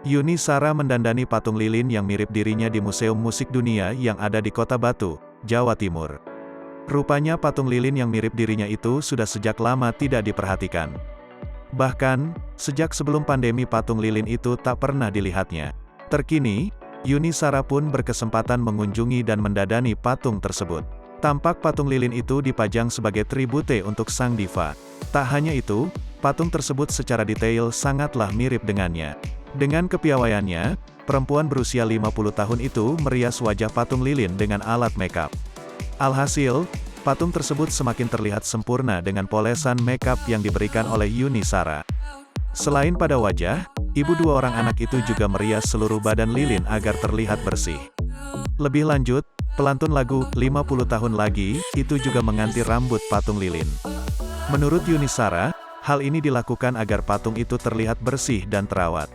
Yuni Shara mendandani patung lilin yang mirip dirinya di Museum Musik Dunia yang ada di Kota Batu, Jawa Timur. Rupanya patung lilin yang mirip dirinya itu sudah sejak lama tidak diperhatikan. Bahkan, sejak sebelum pandemi patung lilin itu tak pernah dilihatnya. Terkini, Yuni Shara pun berkesempatan mengunjungi dan mendandani patung tersebut. Tampak patung lilin itu dipajang sebagai tribute untuk sang diva. Tak hanya itu, patung tersebut secara detail sangatlah mirip dengannya. Dengan kepiawaiannya, perempuan berusia 50 tahun itu merias wajah patung lilin dengan alat makeup. Alhasil, patung tersebut semakin terlihat sempurna dengan polesan makeup yang diberikan oleh Yuni Shara. Selain pada wajah, ibu dua orang anak itu juga merias seluruh badan lilin agar terlihat bersih. Lebih lanjut, pelantun lagu 50 tahun lagi itu juga mengganti rambut patung lilin. Menurut Yuni Shara, hal ini dilakukan agar patung itu terlihat bersih dan terawat.